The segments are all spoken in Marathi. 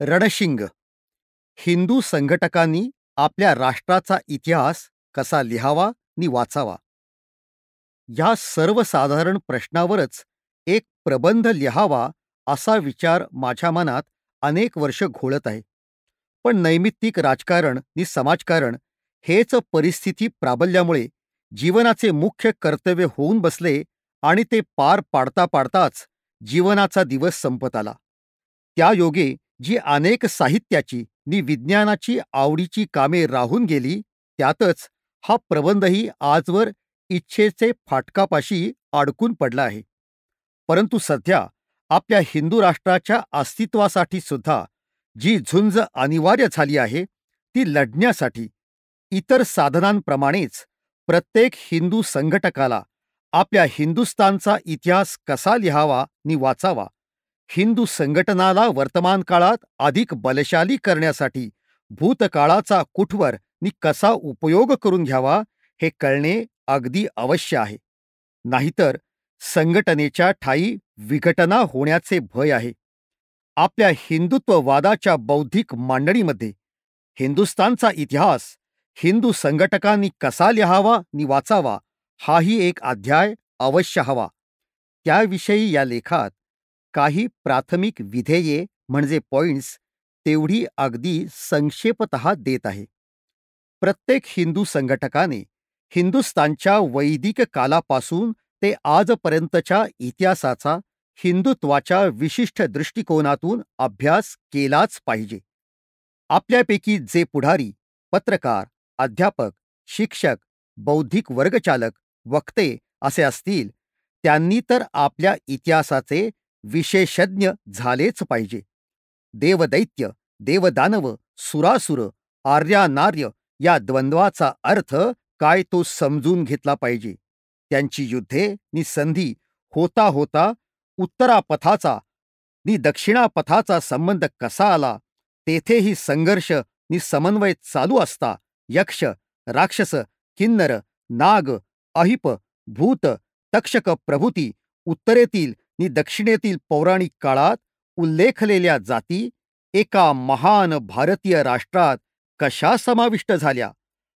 रणशिंग. हिंदू संघटकांनी आपल्या राष्ट्राचा इतिहास कसा लिहावा नि वाचावा या सर्वसाधारण प्रश्नावरच एक प्रबंध लिहावा असा विचार माझ्या मनात अनेक वर्ष घोळत आहे. पण नैमित्तिक राजकारण नि समाजकारण हेच परिस्थिती प्राबल्यामुळे जीवनाचे मुख्य कर्तव्य होऊन बसले आणि ते पार पाडता पाडताच जीवनाचा दिवस संपत आला. त्या योगे जी अनेक साहित्याची नि विज्ञानाची आवडीची कामे राहून गेली, त्यातच हा प्रबंधही आजवर इच्छेचे फाटकापाशी अडकून पडला आहे. परंतु सध्या आपल्या हिंदू राष्ट्राच्या अस्तित्वासाठी सुद्धा जी झुंज अनिवार्य झाली आहे, ती लढण्यासाठी इतर साधनांप्रमाणेच प्रत्येक हिंदू संघटकाला आपल्या हिंदुस्थानचा इतिहास कसा लिहावा नि वाचावा, हिंदू संघटनाला वर्तमान काळात अधिक बलशाली करण्यासाठी भूतकाळाचा कुठवर नि कसा उपयोग करून घ्यावा हे कळणे अगदी अवश्य आहे. नाहीतर संघटनेच्या ठायी विघटना होण्याचे भय आहे. आपल्या हिंदुत्ववादाच्या बौद्धिक मांडणीमध्ये हिंदुस्थानचा इतिहास हिंदू संघटकांनी कसा लिहावा नि वाचावा हाही एक अध्याय अवश्य हवा. त्याविषयी या लेखात काही प्राथमिक विधेये म्हणजे पॉइंट्स तेवढी अगदी संक्षेपतः देत आहे. प्रत्येक हिंदू संघटकाने हिंदुस्थानच्या वैदिक कालापासून ते आजपर्यंतच्या इतिहासाचा हिंदुत्वाच्या विशिष्ट दृष्टिकोनातून अभ्यास केलाच पाहिजे. आपल्यापैकी जे पुढारी, पत्रकार, अध्यापक, शिक्षक, बौद्धिक वर्गचालक, वक्ते असे असतील, त्यांनी तर आपल्या इतिहासाचे विशेषज्ञ झालेच पाहिजे. देवदैत्य, देवदानव, सुरासुर, आर्यानार्य या द्वंद्वाचा अर्थ काय तो समजून घेतला पाहिजे. त्यांची युद्धे नि संधी होता होता उत्तरापथाचा नि दक्षिणापथाचा संबंध कसा आला, तेथेही संघर्ष नि समन्वय चालू असता यक्ष, राक्षस, किन्नर, नाग, अहिप, भूत, तक्षक प्रभृती उत्तरेतील नि दक्षिणेतील पौराणिक काळात उल्लेखलेल्या जाती एका महान भारतीय राष्ट्रात कशा समाविष्ट झाल्या.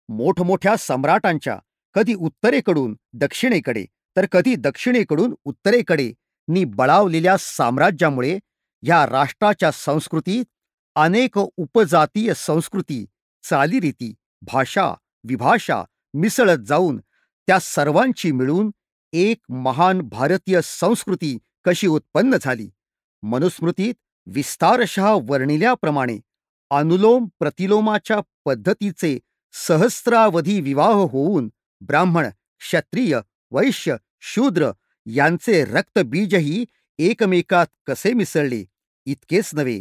मोठमोठ्या सम्राटांच्या कधी उत्तरेकडून दक्षिणेकडे तर कधी दक्षिणेकडून उत्तरेकडे नि बळावलेल्या साम्राज्यामुळे या राष्ट्राच्या संस्कृतीत अनेक उपजातीय संस्कृती, चालीरीती, भाषा, विभाषा मिसळत जाऊन त्या सर्वांची मिळून एक महान भारतीय संस्कृती कशी उत्पन्न झाली. मनुस्मृतीत विस्तारशः वर्णिल्याप्रमाणे अनुलोम प्रतिलोमाच्या पद्धतीचे सहस्रावधी विवाह होऊन ब्राह्मण, क्षत्रिय, वैश्य, शूद्र यांचे रक्तबीजही एकमेकात कसे मिसळले. इतकेच नव्हे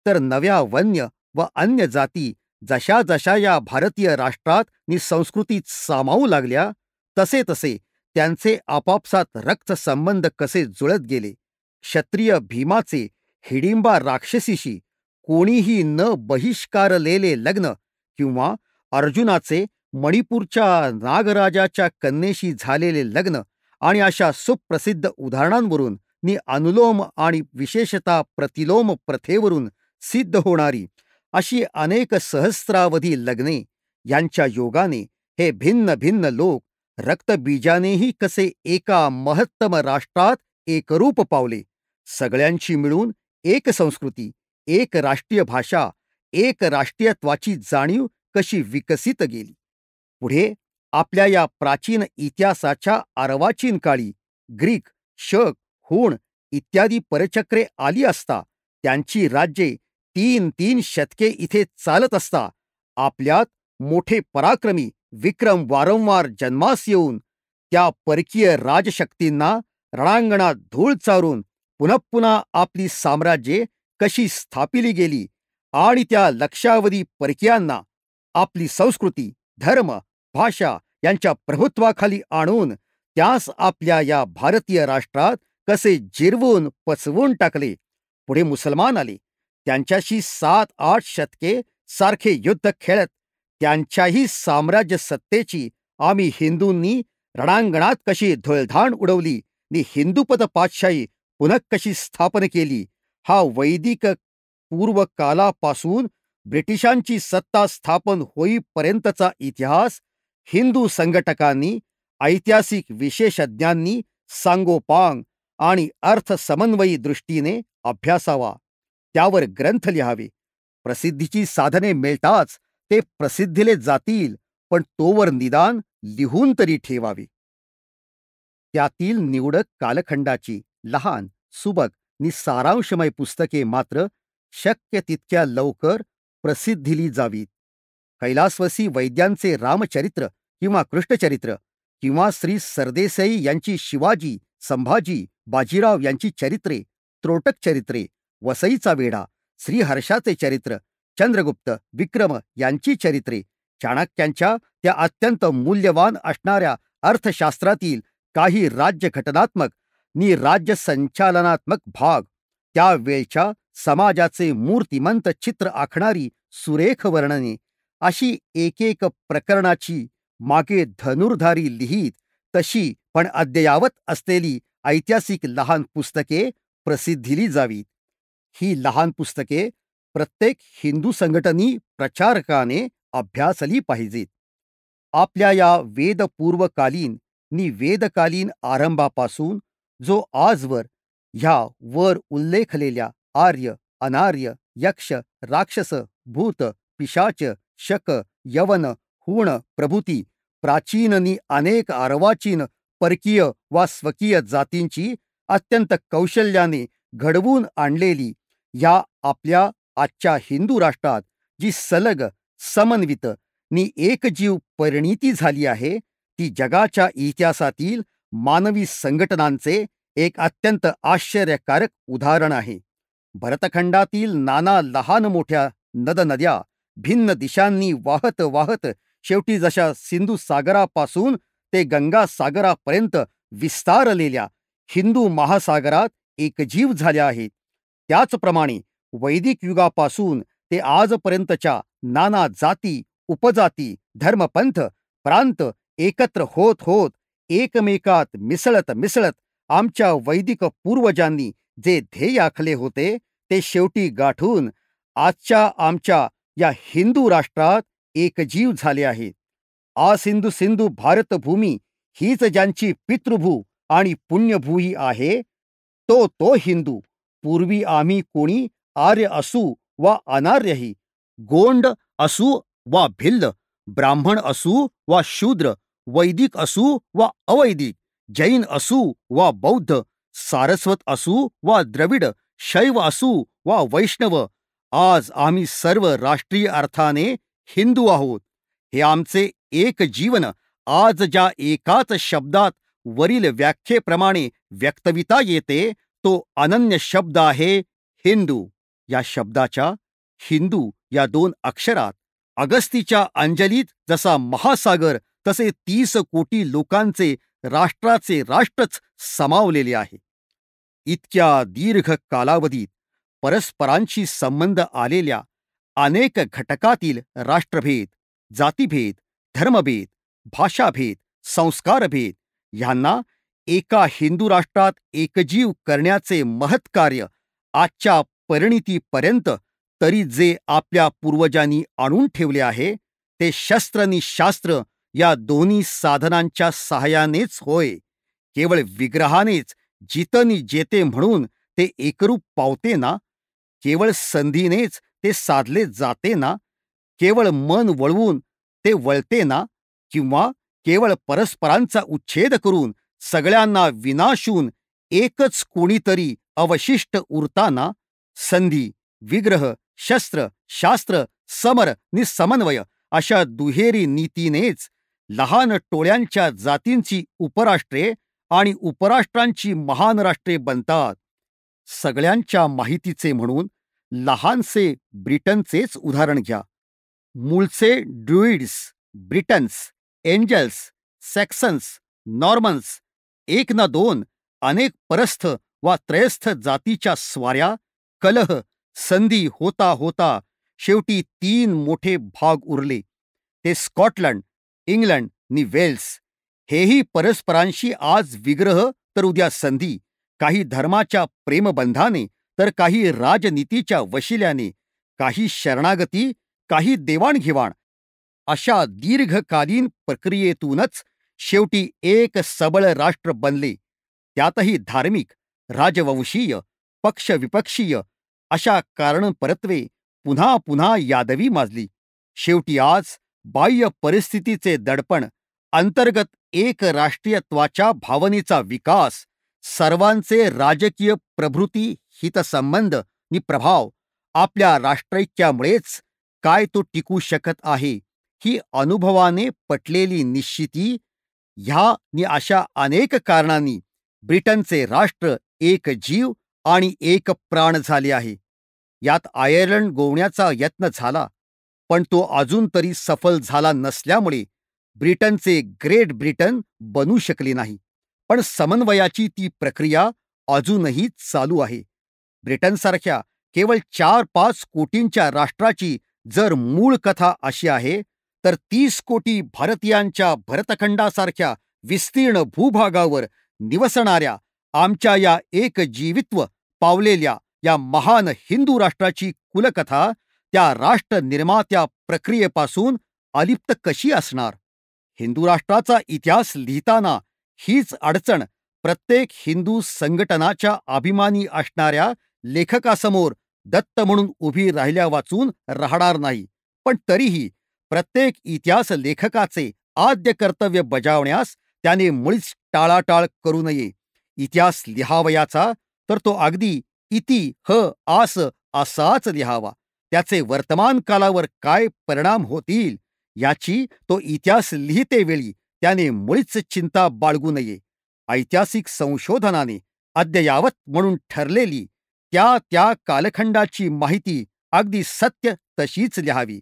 तर नव्या वन्य व अन्य जाती जशा जशा या भारतीय राष्ट्रात नि संस्कृतीत सामावू लागल्या, तसे तसे त्यांचे आपापसात रक्तसंबंध कसे जुळत गेले. क्षत्रिय भीमाचे हिडिंबा राक्षसीशी कोणीही न बहिष्कारलेले लग्न किंवा अर्जुनाचे मणिपूरच्या नागराजाच्या कन्येशी झालेले लग्न आणि अशा सुप्रसिद्ध उदाहरणांवरून नि अनुलोम आणि विशेषतः प्रतिलोम प्रथेवरून सिद्ध होणारी अशी अनेक सहस्रावधी लग्ने यांच्या योगाने हे भिन्न भिन्न लोक रक्तबीजानेही कसे एका महत्तम राष्ट्रात एकरूप पावले. सगळ्यांची मिळून एक संस्कृती, एक राष्ट्रीय भाषा, एक राष्ट्रीयत्वाची जाणीव कशी विकसित गेली. पुढे आपल्या या प्राचीन इतिहासाच्या अर्वाचीन काळी ग्रीक, शक, हूण इत्यादी परचक्रे आली असता त्यांची राज्ये 3-3 शतके इथे चालत असता आपल्यात मोठे पराक्रमी विक्रम वारंवार जन्मास येऊन त्या परकीय राजशक्तींना रणांगणात धूळ चारून पुनः पुन्हा आपली साम्राज्ये कशी स्थापिली गेली आणि त्या लक्षावधी परकीयांना आपली संस्कृती, धर्म, भाषा यांच्या प्रभुत्वाखाली आणून त्यास आपल्या या भारतीय राष्ट्रात कसे जिरवून पचवून टाकले. पुढे मुसलमान आले. त्यांच्याशी 7-8 शतके सारखे युद्ध खेळत त्यांच्याही साम्राज्य सत्तेची आम्ही हिंदूंनी रणांगणात कशी धुळधाण उडवली नि हिंदूपद पातशाही पुनः कशी स्थापन केली, हा वैदिक पूर्व कालापासून ब्रिटिशांची सत्ता स्थापन होईपर्यंतचा इतिहास हिंदू संघटकांनी, ऐतिहासिक विशेषज्ञांनी सांगोपांग आणि अर्थसमन्वयी दृष्टीने अभ्यासावा. त्यावर ग्रंथ लिहावे. प्रसिद्धीची साधने मिळताच ते प्रसिद्धीले जातील, पण तोवर निदान लिहून तरी ठेवावे. त्यातील निवडक कालखंडाची लहान, सुबक नि सारांशमय पुस्तके मात्र शक्य तितक्या लवकर प्रसिद्धीली जावीत. कैलासवासी वैद्यांचे रामचरित्र किंवा कृष्णचरित्र, किंवा श्री सरदेसाई यांची शिवाजी, संभाजी, बाजीराव यांची चरित्रे, त्रोटक चरित्रे, वसईचा वेढा, श्रीहर्षाचे चरित्र, चंद्रगुप्त, विक्रम यांची चरित्रे, चाणक्यांच्या त्या अत्यंत मूल्यवान असणाऱ्या अर्थशास्त्रातील काही राज्यघटनात्मक नि राज्य संचालनात्मक भाग, त्यावेळच्या समाजाचे मूर्तिमंत चित्र आखणारी सुरेख वर्णने, अशी एकेक प्रकरणाची मागे धनुर्धारी लिहित तशी पण अद्ययावत असलेली ऐतिहासिक लहान पुस्तके प्रसिद्धीली जावीत. ही लहान पुस्तके प्रत्येक हिंदू संघटनी प्रचारकाने अभ्यासली पाहिजेत. आपल्या या वेदपूर्वकालीन नि वेदकालीन आरंभापासून जो आजवर ह्या वर उल्लेखलेल्या आर्य, अनार्य, यक्ष, राक्षस, भूत, पिशाच, शक, यवन, हुण प्रभृती प्राचीन नि अनेक अर्वाचीन परकीय वा स्वकीय जातींची अत्यंत कौशल्याने घडवून आणलेली ह्या आपल्या आजच्या हिंदू राष्ट्रात जी सलग, समन्वित नि एकजीव परिणिती झाली आहे, ती जगाच्या इतिहासातील मानवी संघटनांचे एक अत्यंत आश्चर्यकारक उदाहरण आहे. भरतखंडातील नाना लहान मोठ्या नदनद्या भिन्न दिशांनी वाहत वाहत शेवटी जशा सिंधू सागरापासून ते गंगा सागरापर्यंत विस्तारलेल्या हिंदू महासागरात एकजीव झाल्या आहेत, त्याचप्रमाणे वैदिक युगापासून ते आजपर्यंतच्या नाना जाती, उपजाती, धर्मपंथ, प्रांत एकत्र होत होत एकमेकात मिसळत मिसळत आमच्या वैदिक पूर्वजांनी जे ध्येय आखले होते ते शेवटी गाठून आजच्या आमच्या या हिंदू राष्ट्रात एकजीव झाले आहेत. सिंधू सिंधू भारतभूमी हीच ज्यांची पितृभू आणि पुण्यभूही आहे, तो हिंदू. पूर्वी आम्ही कोणी आर्य असू वा अनार्यही, गोंड असू वा भिल्ल, ब्राह्मण असू वा शूद्र, वैदिक असू वा अवैदिक, जैन असू वा बौद्ध, सारस्वत असू वा द्रविड, शैव असू वा वैष्णव, आज आम्ही सर्व राष्ट्रीय अर्थाने हिंदू आहोत. हे आमचे एक जीवन आज ज्या एकाच शब्दात वरील व्याख्येप्रमाणे व्यक्तविता येते, तो अनन्य शब्द आहे हिंदू. या शब्दाच्या हिंदू या 2 अक्षरात अगस्तीच्या अंजलीत जसा महासागर तसे 30 कोटी लोकांचे राष्ट्राचे राष्ट्रच समावलेले आहे. इतक्या दीर्घ कालावधीत परस्परांशी संबंध आलेल्या अनेक घटकातील राष्ट्रभेद, जातीभेद, धर्मभेद, भाषाभेद, संस्कारभेद ह्यांना एका हिंदू राष्ट्रात एकजीव करण्याचे महत्कार्य आजच्या परिणितीपर्यंत तरी जे आपल्या पूर्वजांनी आणून ठेवले आहे, ते शस्त्र नि शास्त्र या दोन्ही साधनांच्या सहाय्यानेच होय. केवळ विग्रहानेच जितनी जेते म्हणून ते एकरूप पावते ना, केवळ संधीनेच ते साधले जाते ना, केवळ मन वळवून ते वळते ना, किंवा केवळ परस्परांचा उच्छेद करून सगळ्यांना विनाशून एकच कोणीतरी अवशिष्ट उरताना, संधी, विग्रह, शस्त्र, शास्त्र, समर नि समन्वय अशा दुहेरी नीतीनेच लहान टोळ्यांच्या जातींची उपराष्ट्रे आणि उपराष्ट्रांची महान राष्ट्रे बनतात. सगळ्यांच्या माहितीचे म्हणून लहानसे ब्रिटनचेच उदाहरण घ्या. मूळचे ड्रुइड्स, ब्रिटन्स, एंजल्स, सॅक्सन्स, नॉर्मन्स, 1 ना 2 अनेक परस्थ वा त्रयस्थ जातीच्या स्वाऱ्या, कलह, संधी होता होता शेवटी 3 मोठे भाग उरले. ते स्कॉटलंड, इंग्लंड नि वेल्स. हेही परस्परांशी आज विग्रह तर उद्या संधी, काही धर्माच्या प्रेमबंधाने तर काही राजनीतीच्या वशिल्याने, काही शरणागती, काही देवाणघेवाण, अशा दीर्घकालीन प्रक्रियेतूनच शेवटी एक सबळ राष्ट्र बनले. त्यातही धार्मिक, राजवंशीय, पक्षविपक्षीय अशा कारणपरत्वे पुन्हा पुन्हा यादवी माजली. शेवटी आज बाह्य परिस्थितीचे दडपण, अंतर्गत एक राष्ट्रीयत्वाच्या भावनेचा विकास, सर्वांचे राजकीय प्रभृती, हितसंबंध नि प्रभाव, आपल्या राष्ट्रैक्यामुळेच काय तो टिकू शकत आहे, ही अनुभवाने पटलेली निश्चिती, ह्या नि अशा अनेक कारणांनी ब्रिटनचे राष्ट्र एक जीव आणि एक प्राण झाले आहे. यात आयर्लंड गोवण्याचा यत्न झाला, पण तो अजून तरी सफल झाला नसल्यामुळे ब्रिटनचे ग्रेट ब्रिटन बनू शकले नाही. पण समन्वयाची ती प्रक्रिया अजूनही चालू आहे. ब्रिटनसारख्या केवळ 4-5 कोटींच्या राष्ट्राची जर मूळ कथा अशी आहे, तर 30 कोटी भारतीयांच्या भरतखंडासारख्या विस्तीर्ण भूभागावर निवसणाऱ्या आमच्या या एकजीवित्व पावलेल्या या महान हिंदू राष्ट्राची कुलकथा त्या राष्ट्र निर्मात्या प्रक्रियेपासून अलिप्त कशी असणार? हिंदू राष्ट्राचा इतिहास लिहिताना हीच अडचण प्रत्येक हिंदू संघटनाच्या अभिमानी असणाऱ्या लेखकासमोर दत्त म्हणून उभी राहिल्या वाचून राहणार नाही. पण तरीही प्रत्येक इतिहास लेखकाचे आद्य कर्तव्य बजावण्यास त्याने मुळीच टाळाटाळ करू नये. इतिहास लिहावयाचा तर तो अगदी इति ह आस असाच लिहावा. त्याचे वर्तमान कालावर काय परिणाम होतील याची तो इतिहास लिहितेवेळी त्याने मुळीच चिंता बाळगू नये. ऐतिहासिक संशोधनाने अद्ययावत म्हणून ठरलेली त्या त्या कालखंडाची माहिती अगदी सत्य तशीच लिहावी.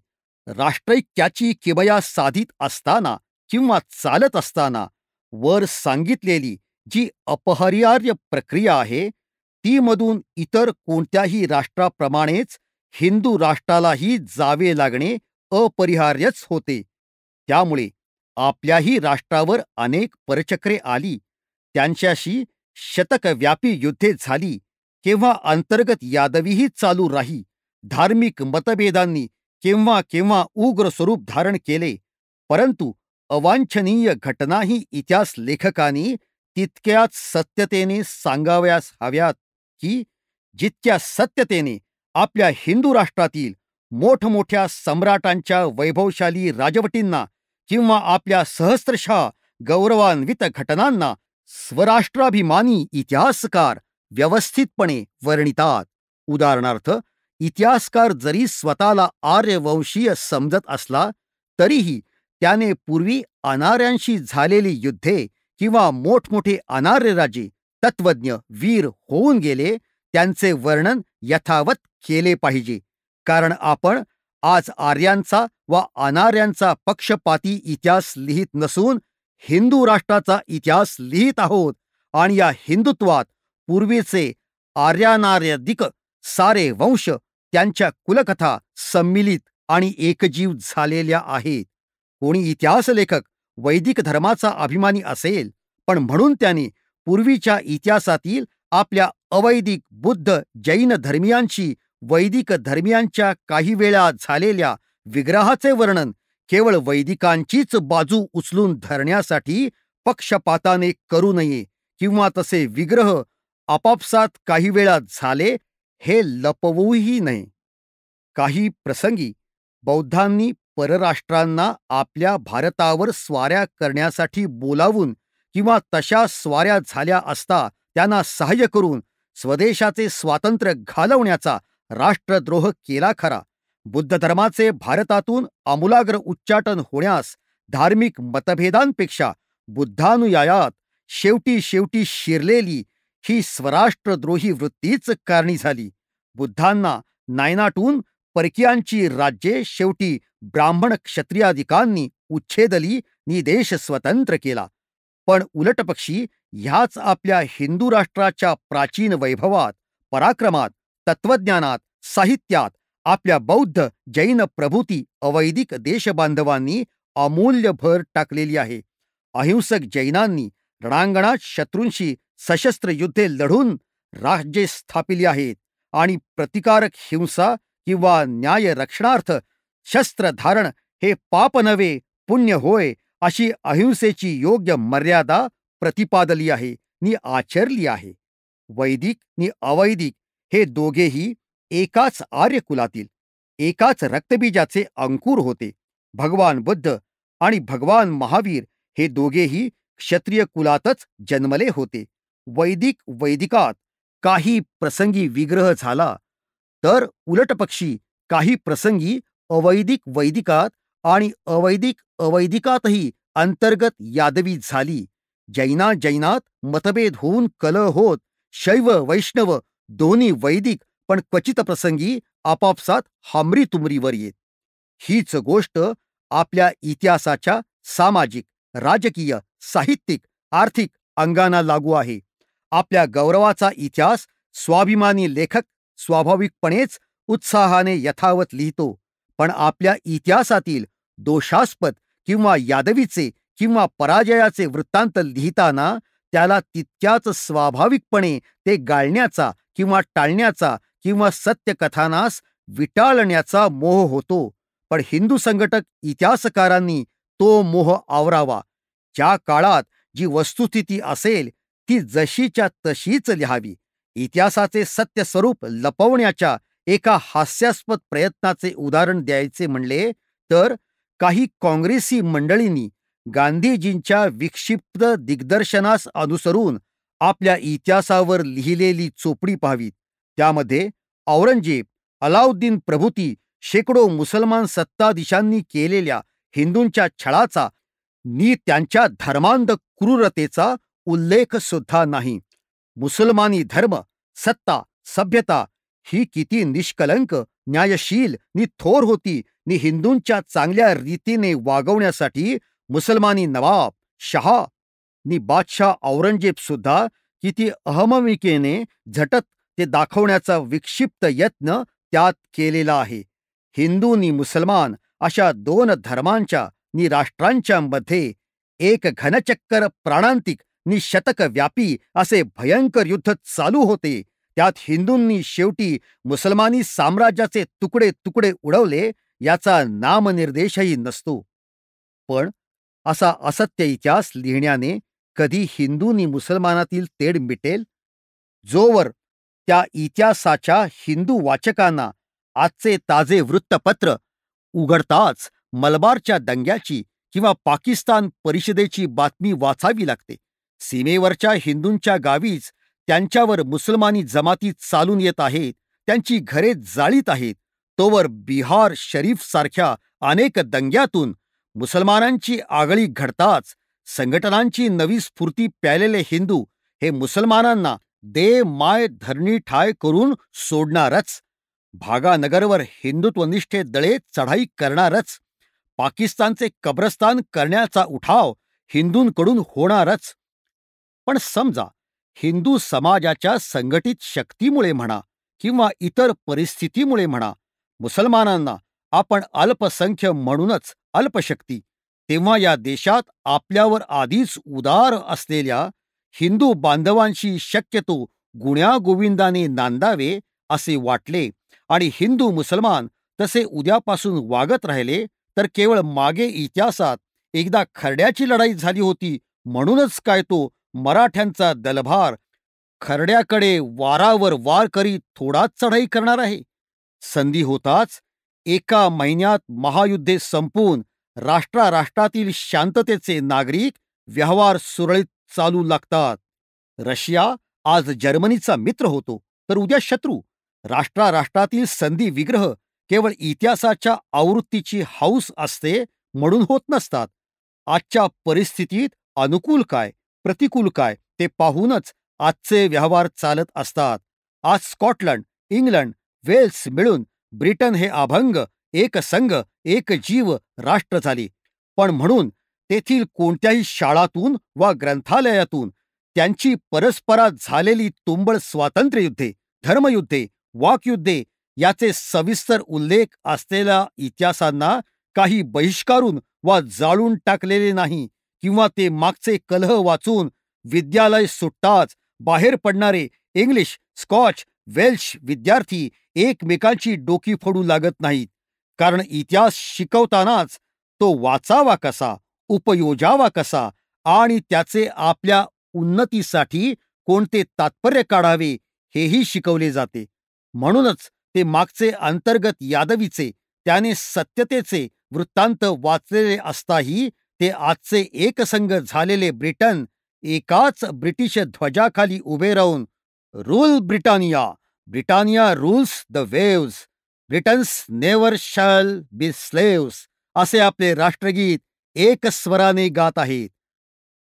राष्ट्रैक्याची किमया साधित असताना किंवा चालत असताना वर सांगितलेली जी अपरिहार्य प्रक्रिया आहे, ती मधून इतर कोणत्याही राष्ट्राप्रमाणेच हिंदू राष्ट्रालाही जावे लागणे अपरिहार्यच होते. त्यामुळे आपल्याही राष्ट्रावर अनेक परचक्रे आली, त्यांच्याशी शतकव्यापी युद्धे झाली, केव्हा अंतर्गत यादवीही चालू राही, धार्मिक मतभेदांनी केव्हा केव्हा उग्र स्वरूप धारण केले, परंतु अवांछनीय घटनाही इतिहास लेखकांनी तितक्याच सत्यतेने सांगाव्यास हव्यात की जितक्या सत्यतेने आपल्या हिंदू राष्ट्रातील मोठमोठ्या सम्राटांच्या वैभवशाली राजवटींना किंवा आपल्या सहस्त्रशः गौरवान्वित घटनांना स्वराष्ट्राभिमानी इतिहासकार व्यवस्थितपणे वर्णितात. उदाहरणार्थ, इतिहासकार जरी स्वतःला आर्यवंशीय समजत असला तरीही त्याने पूर्वी अनार्यांशी झालेली युद्धे किंवा मोठमोठे अनार्य राजे, तत्वज्ञ, वीर होऊन गेले त्यांचे वर्णन यथावत केले पाहिजे. कारण आपण आज आर्यांचा व अनार्यांचा पक्षपाती इतिहास लिहित नसून हिंदू राष्ट्राचा इतिहास लिहित आहोत आणि या हिंदुत्वात पूर्वीचे आर्यानार्यदिक सारे वंश, त्यांच्या कुलकथा सम्मिलित आणि एकजीव झालेल्या आहेत. कोणी इतिहास लेखक वैदिक धर्माचा अभिमानी असेल, पण म्हणून त्याने पूर्वीच्या इतिहासातील आपल्या अवैदिक बुद्ध जैन धर्मियांशी वैदिक धर्मियांच्या काही वेळा झालेल्या विग्रहाचे वर्णन केवळ वैदिकांचीच बाजू उचलून धरण्यासाठी पक्षपाताने करू नये किंवा तसे विग्रह आपापसात काही वेळा झाले हे लपवूही नये. काही प्रसंगी बौद्धांनी परराष्ट्रांना आपल्या भारतावर स्वाऱ्या करण्यासाठी बोलावून किंवा तशा स्वाऱ्या झाल्या असता त्यांना सहाय्य करून स्वदेशाचे स्वातंत्र्य घालवण्याचा राष्ट्रद्रोह केला खरा. बुद्ध धर्माचे भारतातून आमूलाग्र उच्चाटन होण्यास धार्मिक मतभेदांपेक्षा बुद्धानुयायात शेवटी शेवटी शिरलेली ही स्वराष्ट्रद्रोही वृत्तीच कारणी झाली. बुद्धांना नायनाटून परकीयांची राज्ये शेवटी ब्राह्मण क्षत्रियादिकांनी उच्छेदली नि देश स्वतंत्र केला. पण उलटपक्षी ह्याच आपल्या हिंदू राष्ट्राच्या प्राचीन वैभवात, पराक्रमात, तत्वज्ञानात, साहित्यात आपल्या बौद्ध जैन प्रभूती अवैदिक देशबांधवांनी अमूल्य भर टाकलेली आहे. अहिंसक जैनांनी रणांगणात शत्रूंशी सशस्त्र युद्धे लढून राज्ये स्थापिली आहेत आणि प्रतिकारक हिंसा किंवा न्याय रक्षणार्थ शस्त्र धारण हे पाप नव्हे पुण्य होय, अशी अहिंसेची योग्य मर्यादा प्रतिपादली आहे नि आचरली आहे. वैदिक नि अवैदिक हे दोघेही एकाच आर्य कुलातील एकाच रक्तबीजाचे अंकुर होते. भगवान बुद्ध आणि भगवान महावीर हे दोघेही क्षत्रिय कुलातच जन्मले होते. वैदिकात काही प्रसंगी विग्रह झाला तर उलटपक्षी काही प्रसंगी वैदिकात आणि अवैदिकातही अंतर्गत यादवी झाली. जैनात मतभेद होऊन कलह होत शैव वैष्णव दोन्ही वैदिक पण क्वचित प्रसंगी आपापसात हमरीतुमरीवर येत. हीच गोष्ट आपल्या इतिहासाच्या सामाजिक, राजकीय, साहित्यिक, आर्थिक अंगांना लागू आहे. आपल्या गौरवाचा इतिहास स्वाभिमानी लेखक स्वाभाविकपणेच उत्साहाने यथावत लिहितो, पण आपल्या इतिहासातील दोषास्पद किंवा यादवीचे किंवा पराजयाचे वृत्तांत लिहिताना त्याला तितक्याच स्वाभाविकपणे ते गाळण्याचा किंवा टाळण्याचा किंवा सत्यकथानास विटाळण्याचा मोह होतो. पण हिंदू संघटक इतिहासकारांनी तो मोह आवरावा. ज्या काळात जी वस्तुस्थिती असेल ती जशीच्या तशीच लिहावी. इतिहासाचे सत्य स्वरूप लपवण्याच्या एका हास्यास्पद प्रयत्नाचे उदाहरण द्यायचे म्हणले तर काही काँग्रेसी मंडळींनी गांधीजींच्या विक्षिप्त दिग्दर्शनास अनुसरून आपल्या इतिहासावर लिहिलेली चोपडी पाहावीत. त्यामध्ये औरंगजेब, अलाउद्दीन प्रभृती शेकडो मुसलमान सत्ताधीशांनी केलेल्या हिंदूंच्या छळाचा नि त्यांच्या धर्मांध क्रूरतेचा उल्लेख सुद्धा नाही. मुसलमानी धर्म, सत्ता, सभ्यता ही किती निष्कलंक, न्यायशील नि थोर होती नि हिंदूंच्या चांगल्या रीतीने वागवण्यासाठी मुसलमानी नवाब, शहा नि बादशाह औरंगजेब सुद्धा किती अहममिकेने झटत ते दाखवण्याचा विक्षिप्त यत्न त्यात केलेला आहे. हिंदू नि मुसलमान अशा दोन धर्मांच्या नि राष्ट्रांच्या मध्ये एक घनचक्कर प्राणांतिक नि शतकव्यापी असे भयंकर युद्ध चालू होते. त्यात हिंदूंनी शेवटी मुसलमानी साम्राज्याचे तुकडे तुकडे उडवले याचा नामनिर्देशही नसतो. पण असा असत्य इतिहास लिहिण्याने कधी हिंदू नि मुसलमानातील तेढ मिटेल? जोवर त्या इतिहासाच्या हिंदू वाचकांना आजचे ताजे वृत्तपत्र उघडताच मलबारच्या दंग्याची किंवा पाकिस्तान परिषदेची बातमी वाचावी लागते, सीमेवरच्या हिंदूंच्या गावीच त्यांच्यावर मुसलमानी जमाती चालून येत आहेत, त्यांची घरे जाळीत आहेत, तोवर बिहार शरीफ सारख्या अनेक दंग्यातून मुसलमानांची आगळी घडताच संघटनांची नवी स्फूर्ती प्यालेले हिंदू हे मुसलमानांना दे माय धरणी ठाय करून सोडणारच. भागानगरवर हिंदुत्वनिष्ठे दळे चढाई करणारच. पाकिस्तानचे कब्रस्तान करण्याचा उठाव हिंदूंकडून होणारच. पण समजा हिंदू समाजाच्या संघटित शक्तीमुळे म्हणा किंवा इतर परिस्थितीमुळे म्हणा मुसलमानांना आपण अल्पसंख्य म्हणूनच अल्पशक्ती, तेव्हा या देशात आपल्यावर आधीच उदार असलेल्या हिंदू बांधवांशी शक्यतो गुण्यागोविंदाने नांदावे असे वाटले आणि हिंदू मुसलमान तसे उद्यापासून वागत राहिले तर केवळ मागे इतिहासात एकदा खरड्याची लढाई झाली होती म्हणूनच काय तो मराठ्यांचा दलभार खरड्याकडे वारावर वार करीत थोडाच चढाई करणार आहे? संधी होताच एका महिन्यात महायुद्धे संपून राष्ट्रातील शांततेचे नागरिक व्यवहार सुरळीत चालू लागतात. रशिया आज जर्मनीचा मित्र होतो तर उद्या शत्रू. राष्ट्रातील संधी विग्रह केवळ इतिहासाच्या आवृत्तीची हौस असते म्हणून होत नसतात. आजच्या परिस्थितीत अनुकूल काय प्रतिकूल काय ते पाहूनच आजचे व्यवहार चालत असतात. आज स्कॉटलंड, इंग्लंड, वेल्स मिळून ब्रिटन हे अभंग एक संघ एक जीव राष्ट्र झाले. पण म्हणून तेथील कोणत्याही शाळातून वा ग्रंथालयातून त्यांची परस्परात झालेली तुंबळ स्वातंत्र्ययुद्धे, धर्मयुद्धे, वाकयुद्धे याचे सविस्तर उल्लेख असलेल्या इतिहासांना काही बहिष्कारून वा जाळून टाकलेले नाही किंवा ते मागचे कलह वाचून विद्यालय सुटताच बाहेर पडणारे इंग्लिश, स्कॉच, वेल्श विद्यार्थी एकमेकांची डोकी फोडू लागत नाहीत, कारण इतिहास शिकवतानाच तो वाचावा कसा, उपयोजावा कसा आणि त्याचे आपल्या उन्नतीसाठी कोणते तात्पर्य काढावे हेही शिकवले जाते. म्हणूनच ते मागचे अंतर्गत यादवीचे, त्याने सत्यतेचे वृत्तांत वाचलेले असताही ते आजचे एकसंघ झालेले ब्रिटन एकाच ब्रिटिश ध्वजाखाली उभे राहून rule Britannia, Britannia rules the waves, Britons never shall be slaves असे आपले राष्ट्रगीत एकस्वराने गात आहेत.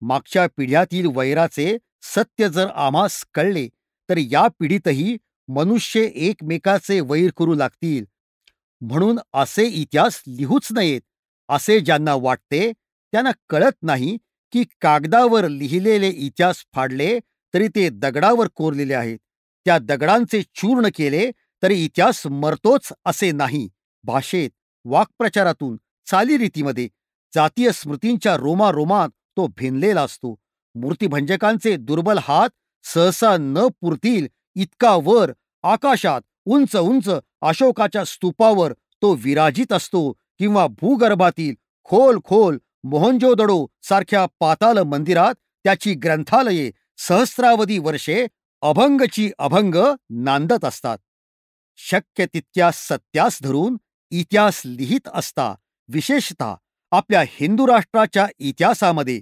मागच्या पिढ्यातील वैराचे सत्य जर आम्हास कळले तर या पिढीतही मनुष्य एकमेकाचे वैर करू लागतील. म्हणून असे इतिहास लिहूच नयेत असे ज्यांना वाटते त्यांना कळत नाही की कागदावर लिहिलेले इतिहास फाडले तरी ते दगडावर कोरलेले आहेत. त्या दगडांचे चूर्ण केले तरी इतिहास मरतोच असे नाही. भाषेत, वाक्प्रचारातून, चालीरीतीमध्ये, जातीय स्मृतींच्या रोमारोमात तो भिनलेला असतो. मूर्तिभंजकांचे दुर्बल हात सहसा न पुरतील इतका वर आकाशात उंच उंच अशोकाच्या स्तूपावर तो विराजित असतो, किंवा भूगर्भातील खोल खोल मोहंजोदडो सारख्या पाताल मंदिरात त्याची ग्रंथालये सहस्रावधी वर्षे अभंगची अभंग नांदत असतात. शक्य तितक्या सत्यास धरून इतिहास लिहित असता विशेषतः आपल्या हिंदू राष्ट्राच्या इतिहासामध्ये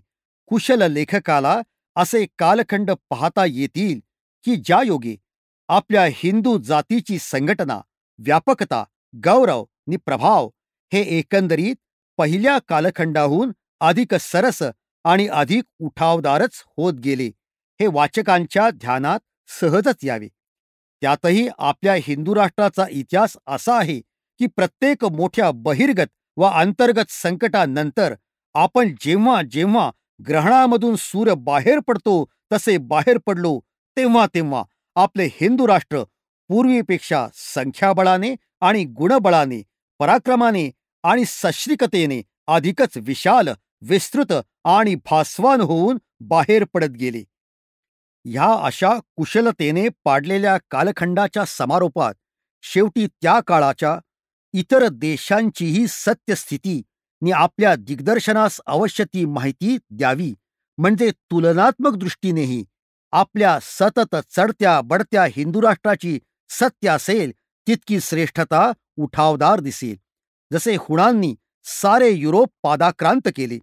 कुशल लेखकाला असे कालखंड पाहता येतील की ज्या योगे आपल्या हिंदू जातीची संघटना, व्यापकता, गौरव नि प्रभाव हे एकंदरीत पहिल्या कालखंडाहून अधिक सरस आणि अधिक उठावदारच होत गेले हे वाचकांच्या ध्यानात सहजच यावे. त्यातही आपल्या हिंदू राष्ट्राचा इतिहास असा आहे की प्रत्येक मोठ्या बहिर्गत व अंतर्गत संकटानंतर आपण जेव्हा जेव्हा ग्रहणामधून सूर्य बाहेर पडतो तसे बाहेर पडलो, तेव्हा तेव्हा आपले हिंदू राष्ट्र पूर्वीपेक्षा संख्याबळाने आणि गुणबळाने, पराक्रमाने आणि सश्रिकतेने अधिकच विशाल, विस्तृत आणि भास्वान होऊन बाहेर पडत गेले. ह्या अशा कुशलतेने पाडलेल्या कालखंडाच्या समारोपात शेवटी त्या काळाच्या इतर देशांचीही सत्यस्थिती नि आपल्या दिग्दर्शनास अवश्य ती माहिती द्यावी, म्हणजे तुलनात्मक दृष्टीनेही आपल्या सतत चढत्या बढत्या हिंदू राष्ट्राची सत्य असेल तितकी श्रेष्ठता उठावदार दिसेल. जसे हुणांनी सारे युरोप पादाक्रांत केले,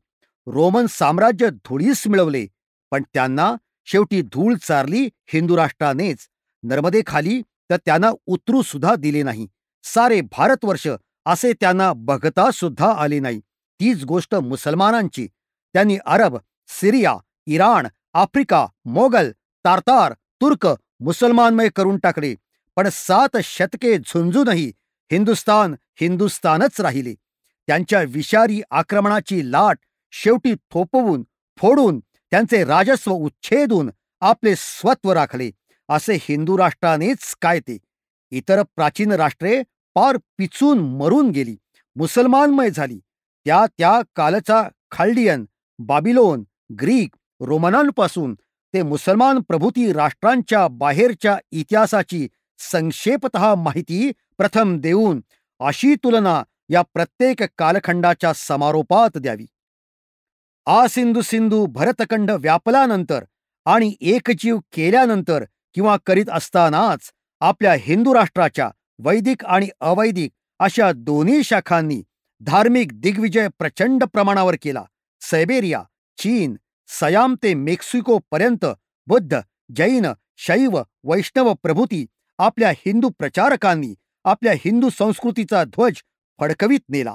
रोमन साम्राज्य धुळीस मिळवले, पण त्यांना शेवटी धूळ चारली हिंदू राष्ट्रानेच. नर्मदेखाली तर त्यांना उतरू सुद्धा दिले नाही. सारे भारतवर्ष असे त्यांना बघता सुद्धा आले नाही. तीच गोष्ट मुसलमानांची. त्यांनी अरब, सिरिया, इराण, आफ्रिका, मोगल, तारतार, तुर्क मुसलमानमय करून टाकले, पण 7 शतके झुंजूनही हिंदुस्तान हिंदुस्तानच राहिले. त्यांच्या विषारी आक्रमणाची लाट शेवटी थोपवून फोडून त्यांचे राजस्व उच्छेदून आपले स्वत्व राखले. असे हिंदू राष्ट्रानेच काय ते. इतर प्राचीन राष्ट्रे पार पिचून मरून गेली, मुसलमानमय झाली. त्या त्या कालचा खाल्डियन, बाबिलोन, ग्रीक, रोमनांपासून ते मुसलमान प्रभूती राष्ट्रांच्या बाहेरच्या इतिहासाची संक्षेपतः माहिती प्रथम देऊन अशी तुलना या प्रत्येक कालखंडाच्या समारोपात द्यावी. सिंधू सिंधू भरतखंड व्यापल्यानंतर आणि एकजीव केल्यानंतर किंवा करीत असतानाच आपल्या हिंदू राष्ट्राच्या वैदिक आणि अवैदिक अशा दोन्ही शाखांनी धार्मिक दिग्विजय प्रचंड प्रमाणावर केला. सायबेरिया, चीन, सयाम ते मेक्सिको पर्यंत बुद्ध, जैन, शैव, वैष्णव प्रभूती आपल्या हिंदू प्रचारकांनी आपल्या हिंदू संस्कृतीचा ध्वज फडकवीत नेला.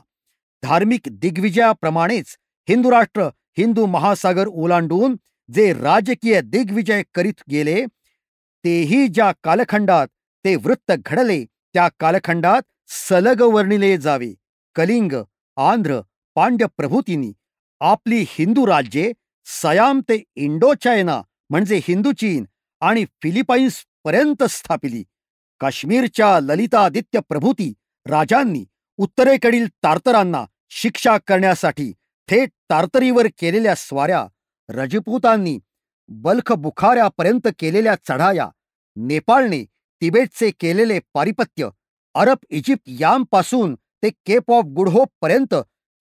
धार्मिक दिग्विजयाप्रमाणेच हिंदू राष्ट्र हिंदू महासागर ओलांडून जे राजकीय दिग्विजय करीत गेले, तेही ज्या कालखंडात ते वृत्त घडले त्या कालखंडात सलग वर्णिले जावे. कलिंग, आंध्र, पांड्य प्रभूतींनी आपली हिंदू राज्ये सयाम ते इंडो चायना म्हणजे हिंदू चीन आणि फिलिपाईन्स पर्यंत स्थापिली. काश्मीरच्या ललितादित्य प्रभूती राजांनी उत्तरेकडील तारतरांना शिक्षा करण्यासाठी थेट तारतरीवर केलेल्या स्वाऱ्या, रजपुतांनी बल्ख बुखाऱ्यापर्यंत केलेल्या चढाया, नेपाळने तिबेटचे केलेले पारिपत्य, अरब इजिप्त यांपासून ते केप ऑफ गुड होप पर्यंत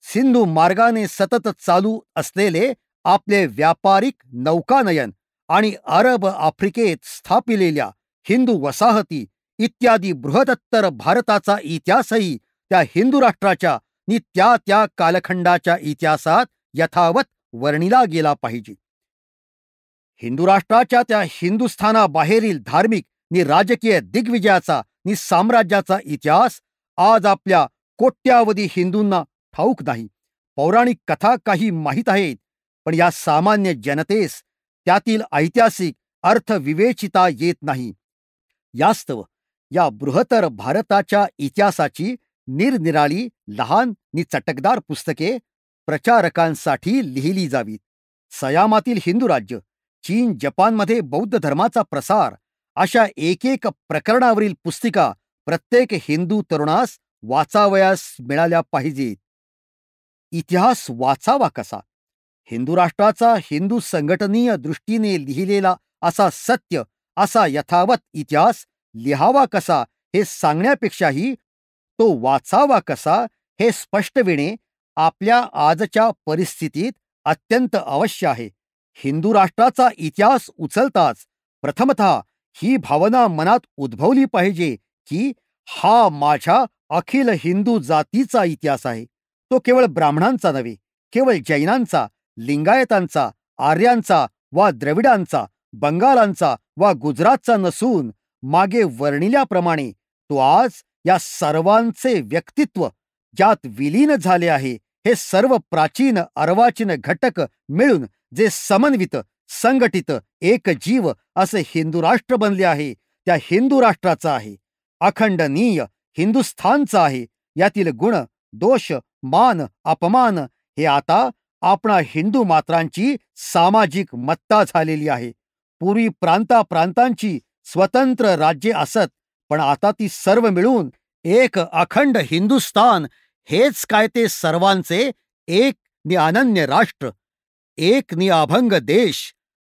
सिंधू मार्गाने सतत चालू असलेले आपले व्यापारिक नौकानयन आणि अरब आफ्रिकेत स्थापिलेल्या हिंदू वसाहती इत्यादी बृहदत्तर भारताचा इतिहासही त्या हिंदू राष्ट्राच्या आणि त्या त्या कालखंडाच्या इतिहासात यथावत वर्णिला गेला पाहिजे. हिंदू राष्ट्राच्या त्या हिंदुस्थानाबाहेरील धार्मिक नि राजकीय दिग्विजयाचा नि साम्राज्याचा इतिहास आज आपल्या कोट्यावधी हिंदूंना ठाऊक नाही. पौराणिक कथा काही माहीत आहेत, पण या सामान्य जनतेस त्यातील ऐतिहासिक अर्थ विवेचिता येत नाही. यास्तव या बृहत्तर भारताच्या इतिहासाची निरनिराळी लहान नि चटकदार पुस्तके प्रचारकांसाठी लिहिली जावीत. सयामातील हिंदू राज्य, चीन जपानमध्ये बौद्ध धर्माचा प्रसार अशा एक प्रकरणावरील पुस्तिका प्रत्येक हिंदू तरुणास वाचावयास मिळाल्या पाहिजेत. इतिहास वाचावा कसा? हिंदू राष्ट्राचा हिंदू संघटनीय दृष्टीने लिहिलेला असा सत्य, असा यथावत इतिहास लिहावा कसा हे सांगण्यापेक्षाही तो वाचावा कसा हे स्पष्टविणे आपल्या आजच्या परिस्थितीत अत्यंत अवश्य आहे. हिंदू राष्ट्राचा इतिहास उचलताच प्रथमतः ही भावना मनात उद्भवली पाहिजे की हा माझ्या अखिल हिंदू जातीचा इतिहास आहे. तो केवळ ब्राह्मणांचा नव्हे, केवळ जैनांचा, लिंगायतांचा, आर्यांचा वा द्रविडांचा, बंगालांचा वा गुजरातचा नसून मागे वर्णिल्याप्रमाणे तो आज या सर्वांचे व्यक्तित्व ज्यात विलीन झाले आहे, हे सर्व प्राचीन अर्वाचीन घटक मिळून जे समन्वित, संघटित, एक जीव असे हिंदू राष्ट्र बनले आहे, त्या हिंदू राष्ट्राचा आहे. अखंडनीय हिंदुस्थानचा आहे. यातील गुण, दोष, मान, अपमान हे आता आपणा हिंदू मात्रांची सामाजिक मत्ता झालेली आहे. पूर्वी प्रांतांची स्वतंत्र राज्ये असत, पण आता ती सर्व मिळून एक अखंड हिंदुस्थान हेच काय ते सर्वांचे एक नि अनन्य राष्ट्र, एक नि अभंग देश,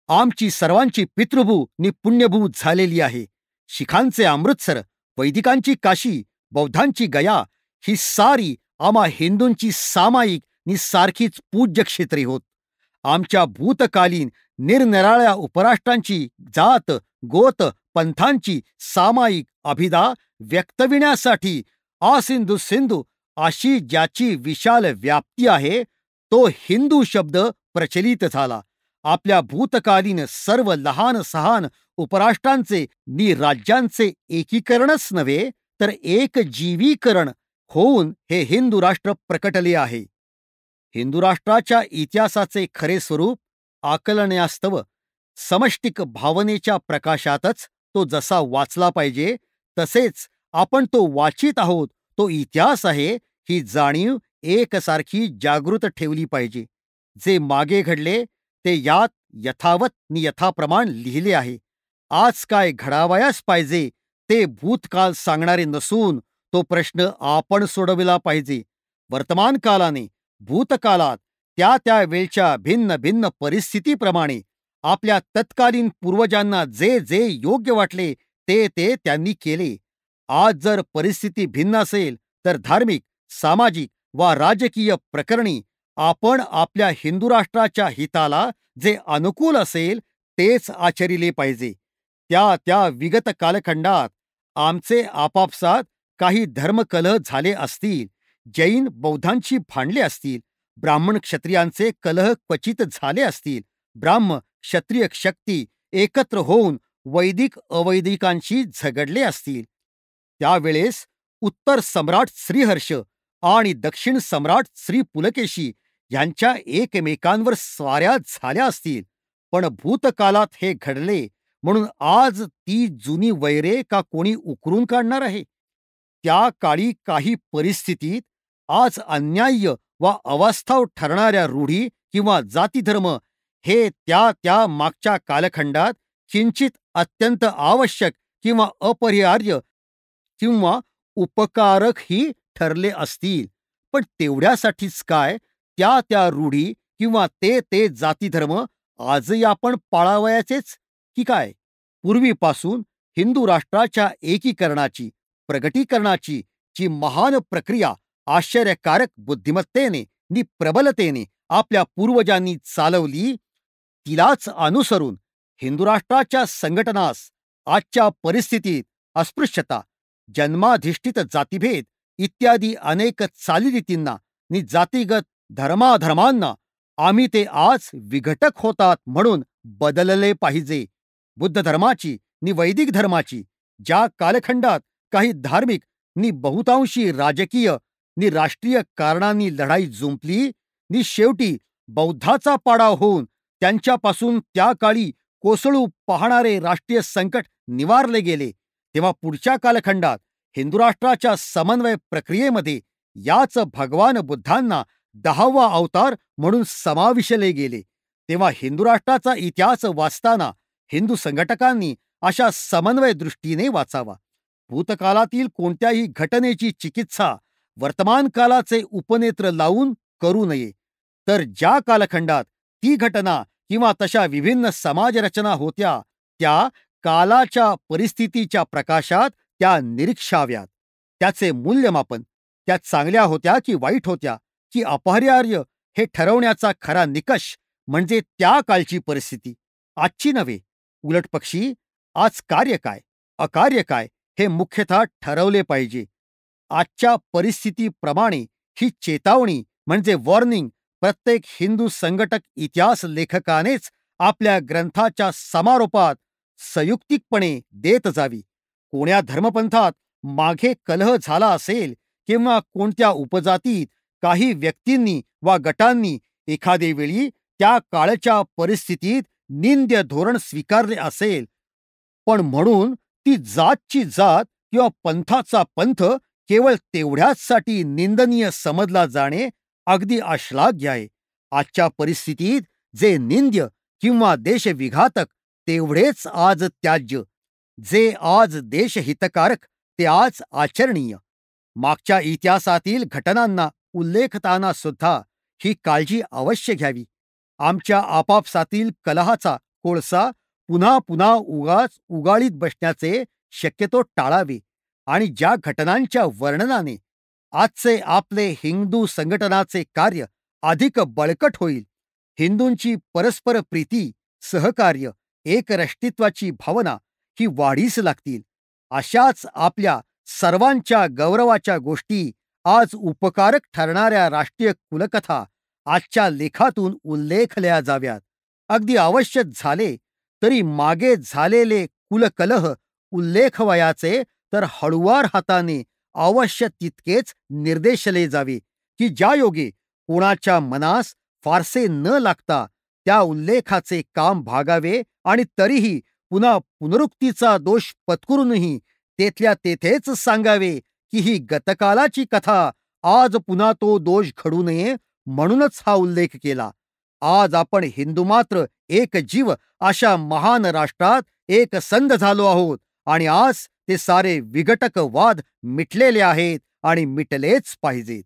आमची सर्वांची पितृभू नि पुण्यभू झालेली आहे. शिखांचे अमृतसर, वैदिकांची काशी, बौद्धांची गया ही सारी आम्हा हिंदूंची सामायिक नि सारखीच पूज्य क्षेत्रे होत. आमच्या भूतकालीन निरनिराळ्या उपराष्ट्रांची जात, गोत, पंथांची सामायिक अभिदा व्यक्तविण्यासाठी आसिंधू सिंधू अशी ज्याची विशाल व्याप्ती आहे, तो हिंदू शब्द प्रचलित झाला. आपल्या भूतकालीन सर्व लहान सहान उपराष्ट्रांचे नि राज्यांचे एकीकरणच नव्हे, तर एक जीवीकरण होऊन हे हिंदू राष्ट्र प्रकटले आहे. हिंदू राष्ट्राच्या इतिहासाचे खरे स्वरूप आकलण्यास्तव समष्टिक भावनेच्या प्रकाशातच तो जसा वाचला पाहिजे, तसेच आपण तो वाचित आहोत तो इतिहास आहे ही जाणीव एकसारखी जागृत ठेवली पाहिजे. जे मागे घडले ते यात यथावत नि यथाप्रमाण लिहिले आहे. आज काय घडावयास पाहिजे ते भूतकाळ सांगणारे नसून तो प्रश्न आपण सोडविला पाहिजे. वर्तमान कालाने भूतकाळात त्या त्या वेळच्या भिन्न भिन्न परिस्थितीप्रमाणे आपल्या तत्कालीन पूर्वजांना जे जे योग्य वाटले ते ते त्यांनी केले. आज जर परिस्थिती भिन्न असेल तर धार्मिक, सामाजिक वा राजकीय प्रकरणी आपण आपल्या हिंदू राष्ट्राच्या हिताला जे अनुकूल असेल तेच आचरिले पाहिजे. त्या त्या विगत कालखंडात आमचे आपापसात काही धर्मकलह झाले असतील, जैन बौद्धांची भांडले असतील, ब्राह्मण क्षत्रियांचे कलह क्वचित झाले असतील, ब्राह्म क्षत्रिय शक्ती एकत्र होऊन वैदिक अवैदिकांशी झगडले असतील, त्यावेळेस उत्तर सम्राट श्रीहर्ष आणि दक्षिण सम्राट श्री पुलकेशी यांच्या एकमेकांवर स्वाऱ्या झाल्या असतील, पण भूतकालात हे घडले म्हणून आज ती जुनी वैरे का कोणी उकरून काढणार आहे? त्या काळी काही परिस्थितीत आज अन्याय्य वा अवास्तव ठरणाऱ्या रूढी किंवा जातीधर्म हे त्या त्या मागच्या कालखंडात किंचित अत्यंत आवश्यक किंवा अपरिहार्य किंवा उपकारकही ठरले असतील, पण तेवढ्यासाठीच काय त्या त्या रूढी किंवा ते ते जातीधर्म आजही आपण पाळावयाचेच की काय? पूर्वीपासून हिंदू राष्ट्राच्या एकीकरणाची, प्रगटीकरणाची जी महान प्रक्रिया आश्चर्यकारक बुद्धिमत्तेने नि प्रबलतेने आपल्या पूर्वजांनी चालवली, तिलाच अनुसरून हिंदू राष्ट्राच्या संघटनास आजच्या परिस्थितीत अस्पृश्यता, जन्माधिष्ठित जातीभेद इत्यादी अनेक चालीरीतींना नि जातीगत धर्माधर्मांना आम्ही ते आज विघटक होतात म्हणून बदलले पाहिजे. बुद्ध धर्माची नि वैदिक धर्माची ज्या कालखंडात काही धार्मिक नि बहुतांशी राजकीय नि राष्ट्रीय कारणांनी लढाई जुंपली नि शेवटी बौद्धाचा पाडाव होऊन त्यांच्यापासून त्या काळी कोसळू पाहणारे राष्ट्रीय संकट निवारले गेले, तेव्हा पुढच्या कालखंडात हिंदू राष्ट्राच्या समन्वय प्रक्रियेमध्ये याच भगवान बुद्धांना 10वा अवतार म्हणून समाविशले गेले. तेव्हा हिंदू राष्ट्राचा इतिहास वाचताना हिंदू संघटकांनी अशा समन्वय दृष्टीने वाचावा. भूतकाळातील कोणत्याही घटनेची चिकित्सा वर्तमान कालाचे उपनेत्र लावून करू नये, तर ज्या कालखंडात ती घटना किंवा तशा विभिन्न समाजरचना होत्या त्या कालाच्या परिस्थितीच्या प्रकाशात त्या निरीक्षाव्यात. त्याचे मूल्यमापन, त्या चांगल्या होत्या की वाईट होत्या की अपरिहार्य हे ठरवण्याचा खरा निकष म्हणजे त्या काळची परिस्थिती, आजची नव्हे. उलटपक्षी आज कार्य काय, अकार्य काय हे मुख्यतः ठरवले पाहिजे. आजच्या परिस्थितीप्रमाणे ही चेतावणी म्हणजे वॉर्निंग प्रत्येक हिंदू संघटक इतिहास लेखकानेच आपल्या ग्रंथाच्या समारोपात संयुक्तिकपणे देत जावी. कोण्या धर्मपंथात मागे कलह झाला असेल किंवा कोणत्या उपजातीत काही व्यक्तींनी वा गटांनी एखादे वेळी त्या काळच्या परिस्थितीत निंद्य धोरण स्वीकारले असेल, पण म्हणून ती जातची जात किंवा पंथाचा पंथ केवळ तेवढ्याचसाठी निंदनीय समजला जाणे अगदी अश्लाघ्य आहे. आजच्या परिस्थितीत जे निंद्य किंवा देशविघातक तेवढेच आज त्याज्य, जे आज देशहितकारक ते आज आचरणीय. मागच्या इतिहासातील घटनांना उल्लेखताना सुद्धा ही काळजी अवश्य घ्यावी. आमच्या आपापसातील कलहाचा कोळसा पुन्हा पुन्हा उगाळीत बसण्याचे शक्यतो टाळावे आणि ज्या घटनांच्या वर्णनाने आजचे आपले हिंदू संघटनाचे कार्य अधिक बळकट होईल, हिंदूंची परस्पर प्रीती, सहकार्य, एकराष्ट्रीत्वाची भावना ही वाढीस लागतील, अशाच आपल्या सर्वांच्या गौरवाच्या गोष्टी आज उपकारक ठरणाऱ्या राष्ट्रीय कुलकथा आजच्या लेखातून उल्लेखल्या जाव्यात. अगदी आवश्यक झाले तरी मागे झालेले कुलकलह उल्लेखवयाचे तर हळुवार हाताने अवश्य तितकेच निर्देशले जावे की ज्यायोगे कोणाच्या मनास फारसे न लागता त्या उल्लेखाचे काम भागावे आणि तरीही पुन्हा पुनरुक्तीचा दोष पत्करूनही तेथल्या तेथेच सांगावे की ही गतकालाची कथा, आज पुन्हा तो दोष घडू नये म्हणूनच हा उल्लेख केला. आज आपण हिंदू मात्र एक जीव अशा महान राष्ट्रात एक संघ झालो आहोत आणि आज ते सारे विघटक वाद मिटलेले आहेत आणि मिटलेच पाहिजेत.